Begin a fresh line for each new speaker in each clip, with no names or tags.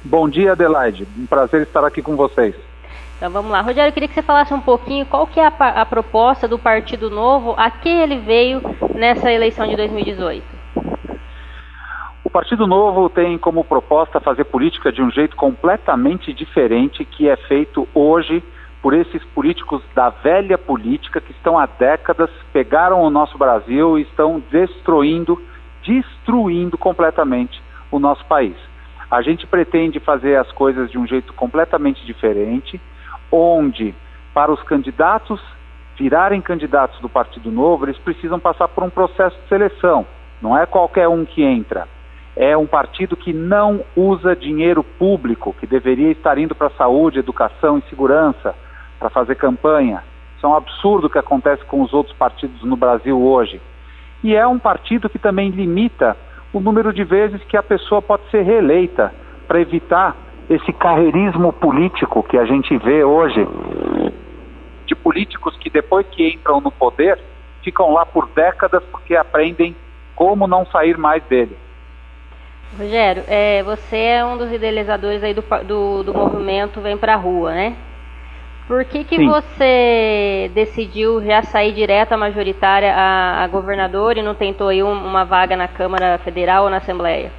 Bom dia, Adelaide. Um prazer estar aqui com vocês.
Então vamos lá. Rogério, eu queria que você falasse um pouquinho qual que é a proposta do Partido Novo, a que ele veio nessa eleição de 2018.
O Partido Novo tem como proposta fazer política de um jeito completamente diferente que é feito hoje por esses políticos da velha política que estão há décadas, pegaram o nosso Brasil e estão destruindo completamente o nosso país. A gente pretende fazer as coisas de um jeito completamente diferente, onde, para os candidatos virarem candidatos do Partido Novo, eles precisam passar por um processo de seleção. Não é qualquer um que entra. É um partido que não usa dinheiro público, que deveria estar indo para saúde, educação e segurança, para fazer campanha. Isso é um absurdo que acontece com os outros partidos no Brasil hoje. E é um partido que também limita o número de vezes que a pessoa pode ser reeleita, para evitar esse carreirismo político que a gente vê hoje, de políticos que depois que entram no poder, ficam lá por décadas porque aprendem como não sair mais dele.
Rogério, você é um dos idealizadores aí do movimento Vem Pra Rua, né? Por que você decidiu já sair direto à majoritária a governador e não tentou aí uma vaga na Câmara Federal ou na Assembleia?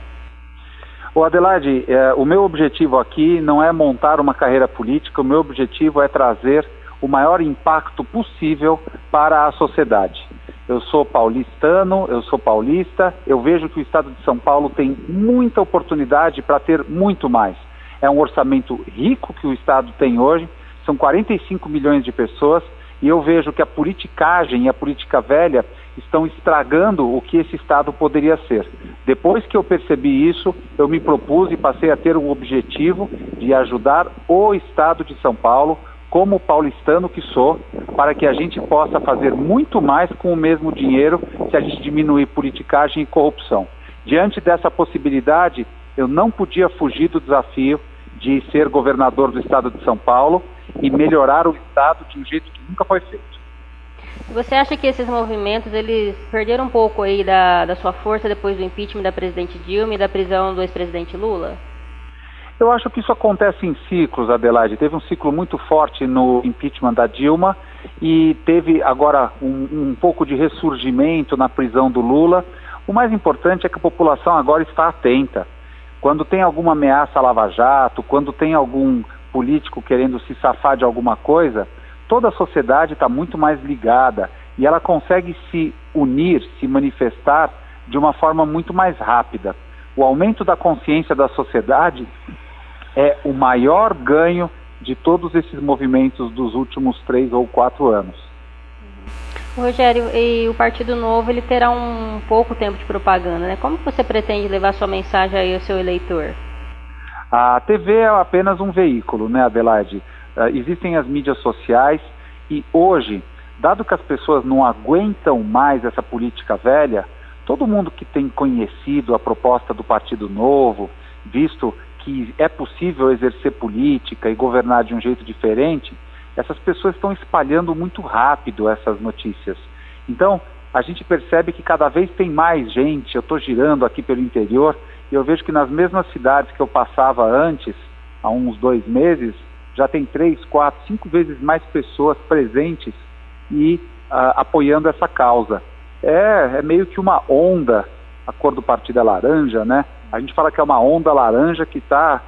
Ô Adelaide, o meu objetivo aqui não é montar uma carreira política, o meu objetivo é trazer o maior impacto possível para a sociedade. Eu sou paulistano, eu sou paulista, eu vejo que o estado de São Paulo tem muita oportunidade para ter muito mais. É um orçamento rico que o estado tem hoje, são 45 milhões de pessoas, e eu vejo que a politicagem e a política velha estão estragando o que esse estado poderia ser. Depois que eu percebi isso, eu me propus e passei a ter o objetivo de ajudar o estado de São Paulo, como paulistano que sou, para que a gente possa fazer muito mais com o mesmo dinheiro se a gente diminuir politicagem e corrupção. Diante dessa possibilidade, eu não podia fugir do desafio de ser governador do estado de São Paulo e melhorar o estado de um jeito que nunca foi feito.
Você acha que esses movimentos, eles perderam um pouco aí da sua força depois do impeachment da presidente Dilma e da prisão do ex-presidente Lula?
Eu acho que isso acontece em ciclos, Adelaide. Teve um ciclo muito forte no impeachment da Dilma e teve agora um pouco de ressurgimento na prisão do Lula. O mais importante é que a população agora está atenta. Quando tem alguma ameaça à Lava Jato, quando tem algum político querendo se safar de alguma coisa, toda a sociedade está muito mais ligada e ela consegue se unir, se manifestar de uma forma muito mais rápida. O aumento da consciência da sociedade é o maior ganho de todos esses movimentos dos últimos 3 ou 4 anos.
Rogério, e o Partido Novo ele terá um pouco tempo de propaganda, né? Como você pretende levar sua mensagem aí ao seu eleitor?
A TV é apenas um veículo, né, Adelaide? Existem as mídias sociais e hoje, dado que as pessoas não aguentam mais essa política velha, todo mundo que tem conhecido a proposta do Partido Novo, visto que é possível exercer política e governar de um jeito diferente, essas pessoas estão espalhando muito rápido essas notícias. Então, a gente percebe que cada vez tem mais gente. Eu estou girando aqui pelo interior e eu vejo que nas mesmas cidades que eu passava antes, há uns 2 meses, já tem 3, 4, 5 vezes mais pessoas presentes e apoiando essa causa. É meio que uma onda, a cor do partido é laranja, né? A gente fala que é uma onda laranja que está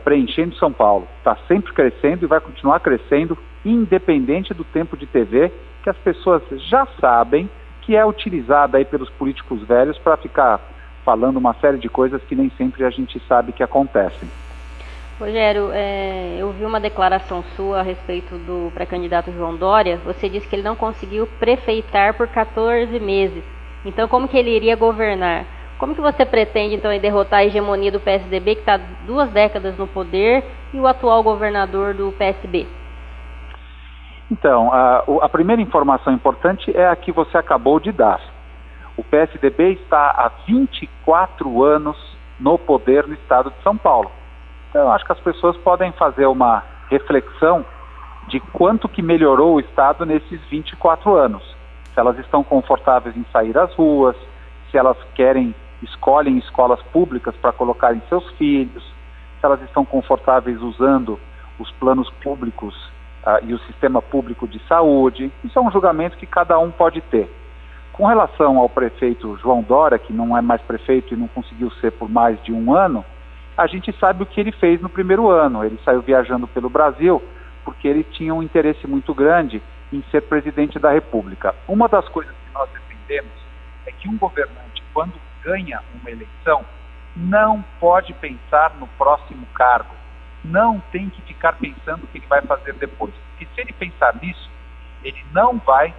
preenchendo São Paulo. Está sempre crescendo e vai continuar crescendo, independente do tempo de TV, que as pessoas já sabem que é utilizada aí pelos políticos velhos para ficar falando uma série de coisas que nem sempre a gente sabe que acontecem.
Rogério, eu vi uma declaração sua a respeito do pré-candidato João Dória. Você disse que ele não conseguiu prefeitar por 14 meses. Então, como que ele iria governar? Como que você pretende, então, derrotar a hegemonia do PSDB, que está 2 décadas no poder, e o atual governador do PSB?
Então, a primeira informação importante é a que você acabou de dar. O PSDB está há 24 anos no poder no estado de São Paulo. Então, eu acho que as pessoas podem fazer uma reflexão de quanto que melhorou o estado nesses 24 anos. Se elas estão confortáveis em sair às ruas, se elas escolhem escolas públicas para colocarem seus filhos, se elas estão confortáveis usando os planos públicos e o sistema público de saúde. Isso é um julgamento que cada um pode ter. Com relação ao prefeito João Dória, que não é mais prefeito e não conseguiu ser por mais de um ano, a gente sabe o que ele fez no primeiro ano. Ele saiu viajando pelo Brasil porque ele tinha um interesse muito grande em ser presidente da República. Uma das coisas que nós defendemos é que um governante, quando ganha uma eleição, não pode pensar no próximo cargo. Não tem que ficar pensando o que ele vai fazer depois. Porque se ele pensar nisso, ele não vai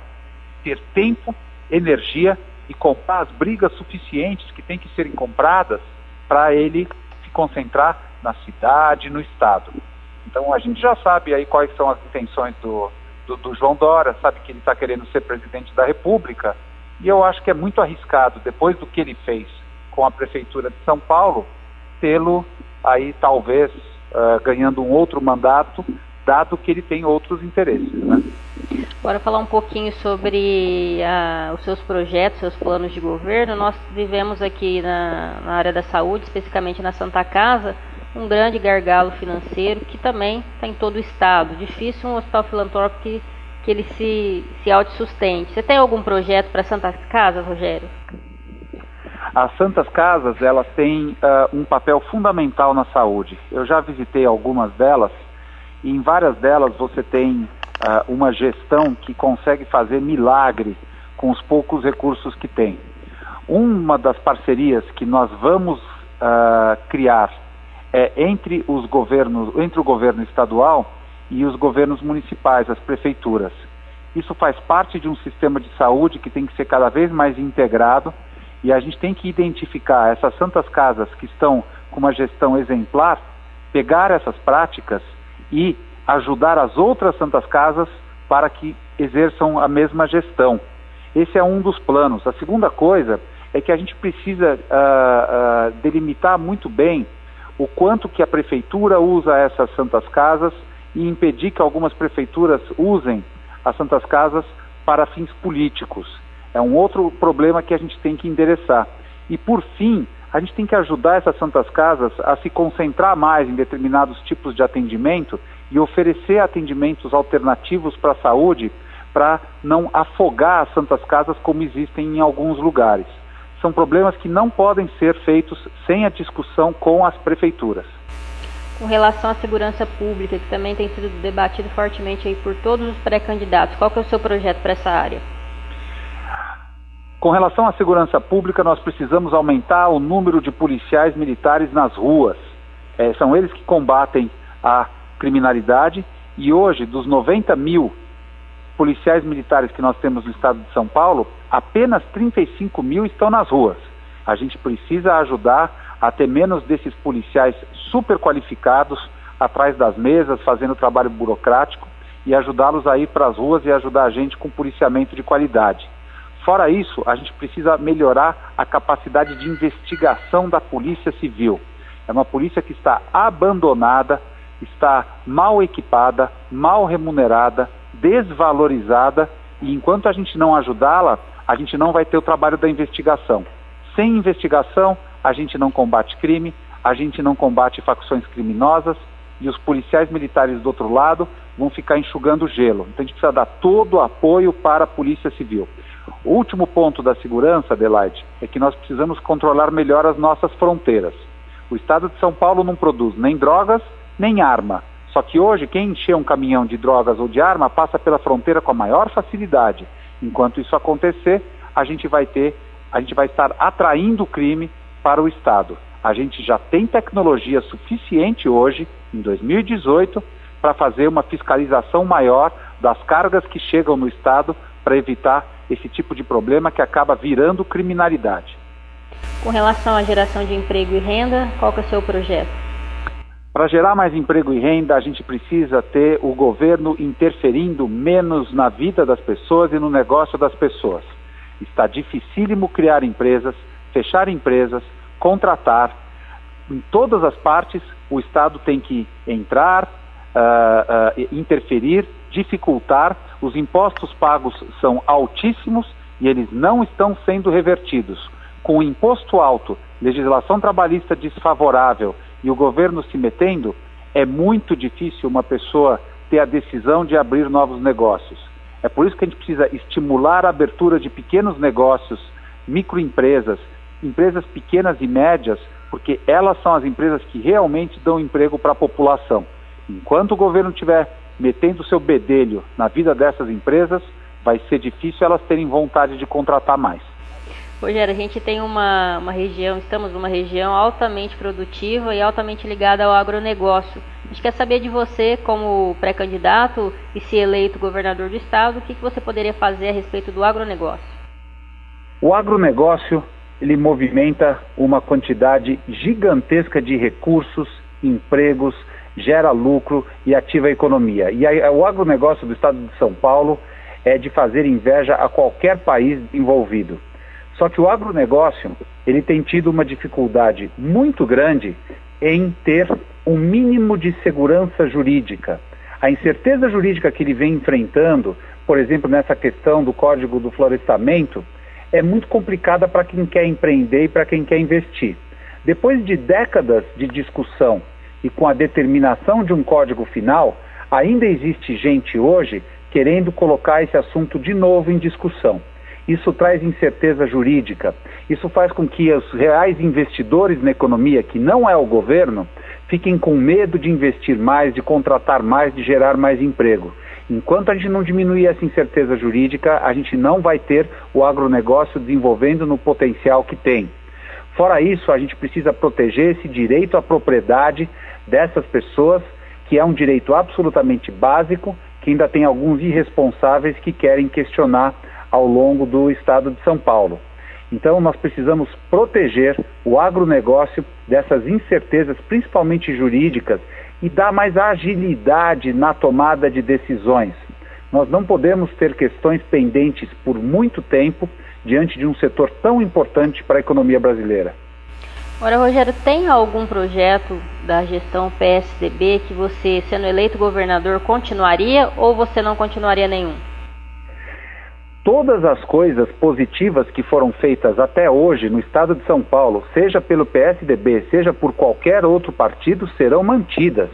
ter tempo, energia e comprar as brigas suficientes que têm que serem compradas para ele se concentrar na cidade, no Estado. Então a gente já sabe aí quais são as intenções do João Dória, sabe que ele está querendo ser presidente da República, e eu acho que é muito arriscado, depois do que ele fez com a Prefeitura de São Paulo, tê-lo aí talvez ganhando um outro mandato, dado que ele tem outros interesses, né?
Agora falar um pouquinho sobre os seus projetos, seus planos de governo. Nós vivemos aqui na área da saúde, especificamente na Santa Casa, um grande gargalo financeiro que também está em todo o estado. Difícil um hospital filantrópico que ele se autossustente. Você tem algum projeto para Santa Casa, Rogério?
As Santas Casas, elas têm um papel fundamental na saúde. Eu já visitei algumas delas e em várias delas você tem uma gestão que consegue fazer milagre com os poucos recursos que tem. Uma das parcerias que nós vamos criar é entre o governo estadual e os governos municipais, as prefeituras. Isso faz parte de um sistema de saúde que tem que ser cada vez mais integrado, e a gente tem que identificar essas Santas Casas que estão com uma gestão exemplar, pegar essas práticas e ajudar as outras Santas Casas para que exerçam a mesma gestão. Esse é um dos planos. A segunda coisa é que a gente precisa delimitar muito bem o quanto que a prefeitura usa essas Santas Casas e impedir que algumas prefeituras usem as Santas Casas para fins políticos. É um outro problema que a gente tem que endereçar. E por fim, a gente tem que ajudar essas Santas Casas a se concentrar mais em determinados tipos de atendimento e oferecer atendimentos alternativos para a saúde, para não afogar as Santas Casas como existem em alguns lugares. São problemas que não podem ser feitos sem a discussão com as prefeituras.
Com relação à segurança pública, que também tem sido debatido fortemente aí por todos os pré-candidatos, qual que é o seu projeto para essa área?
Com relação à segurança pública, nós precisamos aumentar o número de policiais militares nas ruas. São eles que combatem a criminalidade, e hoje, dos 90 mil policiais militares que nós temos no estado de São Paulo, apenas 35 mil estão nas ruas. A gente precisa ajudar a ter menos desses policiais super qualificados atrás das mesas, fazendo trabalho burocrático, e ajudá-los a ir para as ruas e ajudar a gente com policiamento de qualidade. Fora isso, a gente precisa melhorar a capacidade de investigação da Polícia Civil. É uma polícia que está abandonada, está mal equipada, mal remunerada, desvalorizada, e enquanto a gente não ajudá-la, a gente não vai ter o trabalho da investigação. Sem investigação, a gente não combate crime, a gente não combate facções criminosas, e os policiais militares do outro lado vão ficar enxugando gelo. Então a gente precisa dar todo o apoio para a Polícia Civil. O último ponto da segurança, Adelaide, é que nós precisamos controlar melhor as nossas fronteiras. O estado de São Paulo não produz nem drogas, nem arma. Só que hoje, quem encher um caminhão de drogas ou de arma passa pela fronteira com a maior facilidade. Enquanto isso acontecer, a gente vai estar atraindo o crime para o estado. A gente já tem tecnologia suficiente hoje, em 2018, para fazer uma fiscalização maior das cargas que chegam no estado, para evitar esse tipo de problema que acaba virando criminalidade.
Com relação à geração de emprego e renda, qual que é o seu projeto?
Para gerar mais emprego e renda, a gente precisa ter o governo interferindo menos na vida das pessoas e no negócio das pessoas. Está dificílimo criar empresas, fechar empresas, contratar. Em todas as partes, o Estado tem que entrar, interferir, dificultar. Os impostos pagos são altíssimos e eles não estão sendo revertidos. Com o imposto alto, legislação trabalhista desfavorável e o governo se metendo, é muito difícil uma pessoa ter a decisão de abrir novos negócios. É por isso que a gente precisa estimular a abertura de pequenos negócios, microempresas, empresas pequenas e médias, porque elas são as empresas que realmente dão emprego para a população. Enquanto o governo estiver metendo o seu bedelho na vida dessas empresas, vai ser difícil elas terem vontade de contratar mais.
Rogério, a gente tem uma região, estamos numa região altamente produtiva e altamente ligada ao agronegócio. A gente quer saber de você, como pré-candidato e se eleito governador do estado, o que você poderia fazer a respeito do agronegócio?
O agronegócio, ele movimenta uma quantidade gigantesca de recursos, empregos, gera lucro e ativa a economia. E o agronegócio do estado de São Paulo é de fazer inveja a qualquer país envolvido. Só que o agronegócio, ele tem tido uma dificuldade muito grande em ter um mínimo de segurança jurídica. A incerteza jurídica que ele vem enfrentando, por exemplo, nessa questão do Código do Florestamento, é muito complicada para quem quer empreender e para quem quer investir. Depois de décadas de discussão e com a determinação de um código final, ainda existe gente hoje querendo colocar esse assunto de novo em discussão. Isso traz incerteza jurídica, isso faz com que os reais investidores na economia, que não é o governo, fiquem com medo de investir mais, de contratar mais, de gerar mais emprego. Enquanto a gente não diminuir essa incerteza jurídica, a gente não vai ter o agronegócio desenvolvendo no potencial que tem. Fora isso, a gente precisa proteger esse direito à propriedade dessas pessoas, que é um direito absolutamente básico, que ainda tem alguns irresponsáveis que querem questionar ao longo do estado de São Paulo. Então nós precisamos proteger o agronegócio dessas incertezas, principalmente jurídicas, e dar mais agilidade na tomada de decisões. Nós não podemos ter questões pendentes por muito tempo diante de um setor tão importante para a economia brasileira.
Ora, Rogério, tem algum projeto da gestão PSDB que você, sendo eleito governador, continuaria ou você não continuaria nenhum?
Todas as coisas positivas que foram feitas até hoje no estado de São Paulo, seja pelo PSDB, seja por qualquer outro partido, serão mantidas.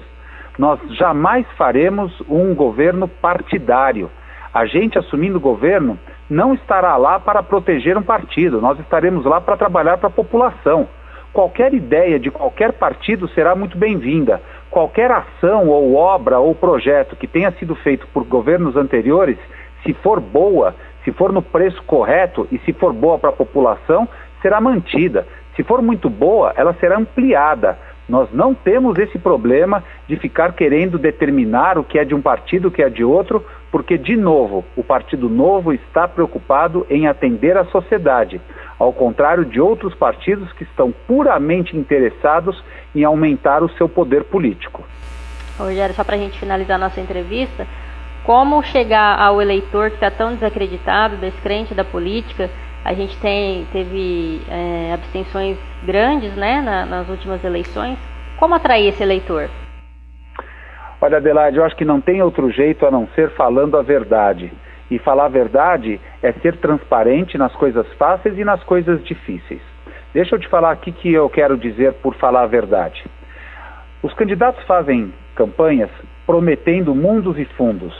Nós jamais faremos um governo partidário. A gente, assumindo o governo, não estará lá para proteger um partido, nós estaremos lá para trabalhar para a população. Qualquer ideia de qualquer partido será muito bem-vinda. Qualquer ação ou obra ou projeto que tenha sido feito por governos anteriores, se for boa, se for no preço correto e se for boa para a população, será mantida. Se for muito boa, ela será ampliada. Nós não temos esse problema de ficar querendo determinar o que é de um partido, o que é de outro, porque, de novo, o Partido Novo está preocupado em atender a sociedade, ao contrário de outros partidos que estão puramente interessados em aumentar o seu poder político.
Rogério, só para a gente finalizar nossa entrevista, como chegar ao eleitor que está tão desacreditado, descrente da política? A gente teve abstenções grandes, né, nas últimas eleições. Como atrair esse eleitor?
Olha, Adelaide, eu acho que não tem outro jeito a não ser falando a verdade. E falar a verdade é ser transparente nas coisas fáceis e nas coisas difíceis. Deixa eu te falar aqui o que eu quero dizer por falar a verdade. Os candidatos fazem campanhas prometendo mundos e fundos,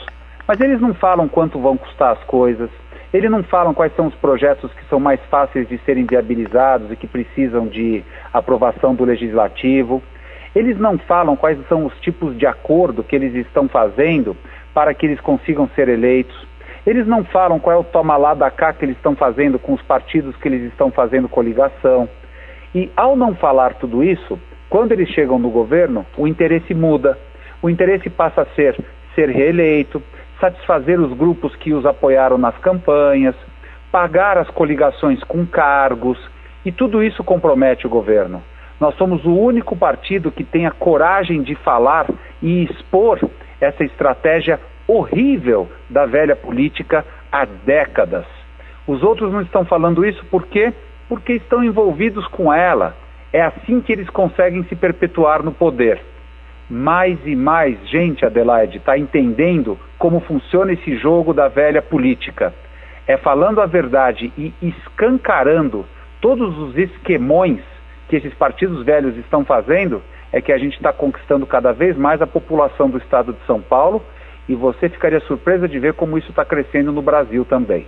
mas eles não falam quanto vão custar as coisas, eles não falam quais são os projetos que são mais fáceis de serem viabilizados e que precisam de aprovação do legislativo. Eles não falam quais são os tipos de acordo que eles estão fazendo para que eles consigam ser eleitos. Eles não falam qual é o toma lá da cá que eles estão fazendo com os partidos que eles estão fazendo coligação. E ao não falar tudo isso, quando eles chegam no governo, o interesse muda. O interesse passa a ser reeleito, satisfazer os grupos que os apoiaram nas campanhas, pagar as coligações com cargos, e tudo isso compromete o governo. Nós somos o único partido que tem a coragem de falar e expor essa estratégia horrível da velha política há décadas. Os outros não estão falando isso por quê? Porque estão envolvidos com ela. É assim que eles conseguem se perpetuar no poder. Mais e mais gente, Adelaide, está entendendo como funciona esse jogo da velha política. É falando a verdade e escancarando todos os esquemões que esses partidos velhos estão fazendo, é que a gente está conquistando cada vez mais a população do estado de São Paulo, e você ficaria surpresa de ver como isso está crescendo no Brasil também.